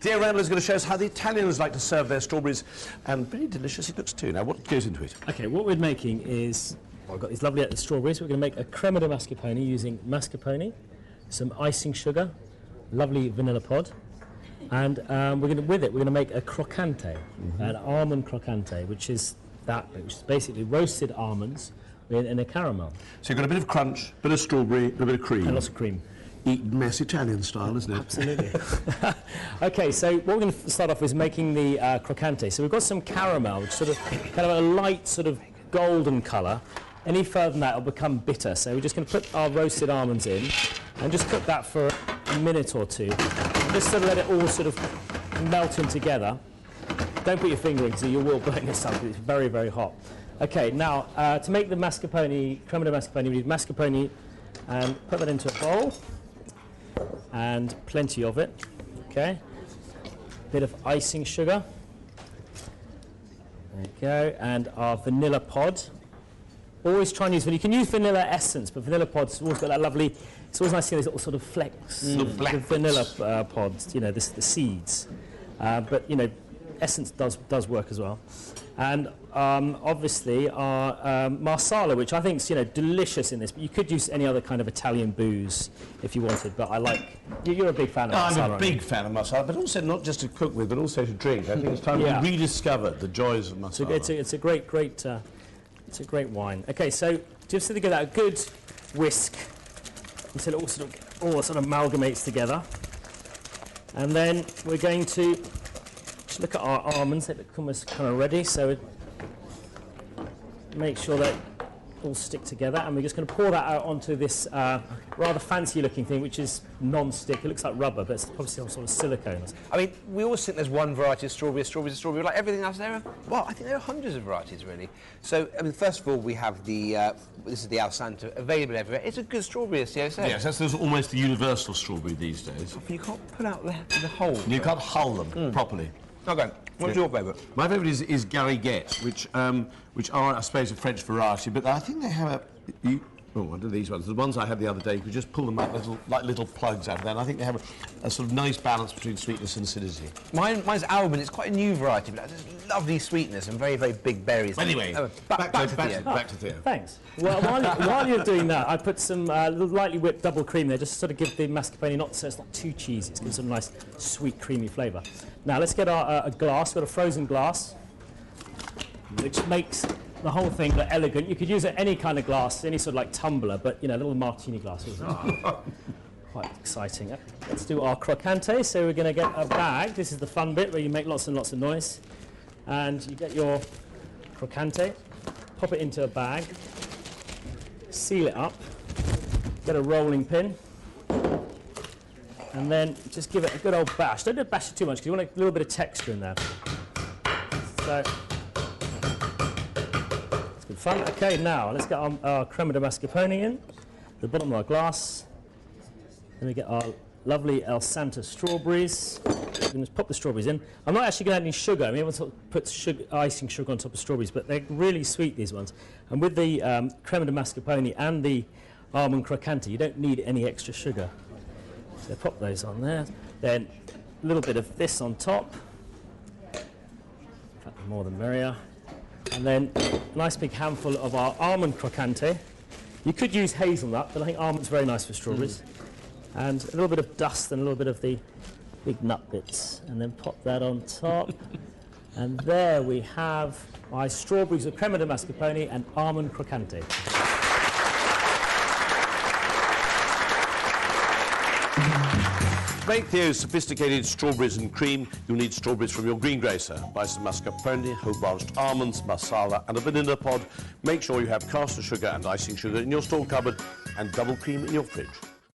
Theo Randall is going to show us how the Italians like to serve their strawberries, and very delicious it looks too. Now, what goes into it? Okay, what we're making is, I've got these lovely strawberries. We're going to make a crema de mascarpone using mascarpone, some icing sugar, lovely vanilla pod, and we're going to make a croquante, an almond croquante, which is basically roasted almonds in a caramel. So you've got a bit of crunch, a bit of strawberry, a bit of cream. And lots of cream. Eaten mess Italian style, isn't it? Absolutely. Okay, so what we're going to start off with is making the croquante. So we've got some caramel, which sort of kind of a light sort of golden colour. Any further than that, it'll become bitter. So we're just going to put our roasted almonds in and just cook that for a minute or two. Just sort of let it all sort of melt in together. Don't put your finger in, because you will burn yourself. It's very, very hot. Okay, now to make the mascarpone, crema de mascarpone, we need mascarpone, and put that into a bowl, and plenty of it. Okay, bit of icing sugar. There you go, and our vanilla pod. Always try and use vanilla. You can use vanilla essence, but vanilla pods always got that lovely. It's always nice to see these little sort of flecks, the vanilla pods. You know, the seeds. But you know, essence does work as well. And obviously our marsala, which I think is delicious in this. But you could use any other kind of Italian booze if you wanted. But I like. You're a big fan of marsala. I'm a big fan of marsala, but also not just to cook with, but also to drink. I think it's time to rediscover the joys of marsala. It's a great it's a great wine. Okay, so just to give that a good whisk until it all sort of amalgamates together, and then we're going to just look at our almonds. They look almost kind of ready, so make sure that all stick together, and we're just going to pour that out onto this rather fancy-looking thing, which is non-stick. It looks like rubber, but it's probably some sort of silicone. I mean, we always think there's one variety of strawberry, strawberry. Like everything else, well, I think there are hundreds of varieties, really. So, I mean, first of all, we have the this is the Al Santo, available everywhere. It's a good strawberry, as Theo said. Yes, that's almost the universal strawberry these days. You can't pull out the whole. You can't hull them properly. Okay. What's your favourite? My favourite is Gariguette, which are, I suppose, a French variety, but I think they have what are these ones? The ones I had the other day, you could just pull them out like little plugs out of there, and I think they have a sort of nice balance between sweetness and acidity. Mine's almond. It's quite a new variety, but there's lovely sweetness and very, very big berries. Anyway, back to Theo. Thanks. Well, while you're doing that, I put some lightly whipped double cream there, just to sort of give the mascarpone, so it's not too cheesy. It's gives it a nice, sweet, creamy flavour. Now let's get a glass. We've got a frozen glass, which makes the whole thing look elegant. You could use any kind of glass, any sort of like tumbler, but a little martini glass is quite exciting. Let's do our croquante. So we're going to get a bag. This is the fun bit where you make lots and lots of noise. And you get your croquante, pop it into a bag, seal it up, get a rolling pin, and then just give it a good old bash. Don't bash it too much, because you want a little bit of texture in there. So good fun. Okay, now let's get our crema de mascarpone in, the bottom of our glass. Then we get our lovely El Santo strawberries. We're going to just pop the strawberries in. I'm not actually going to add any sugar. I mean, everyone sort of puts icing sugar on top of strawberries, but they're really sweet, these ones. And with the crema de mascarpone and the almond croquante, you don't need any extra sugar. So pop those on there. Then a little bit of this on top. In fact, the more the merrier. And then a nice big handful of our almond croquante. You could use hazelnut, but I think almond's very nice for strawberries. And a little bit of dust and a little bit of the big nut bits. And then pop that on top. And there we have my strawberries with crema de mascarpone and almond croquante. To make Theo's sophisticated strawberries and cream, you'll need strawberries from your greengrocer. Buy some mascarpone, whole branched almonds, marsala and a vanilla pod. Make sure you have caster sugar and icing sugar in your store cupboard and double cream in your fridge.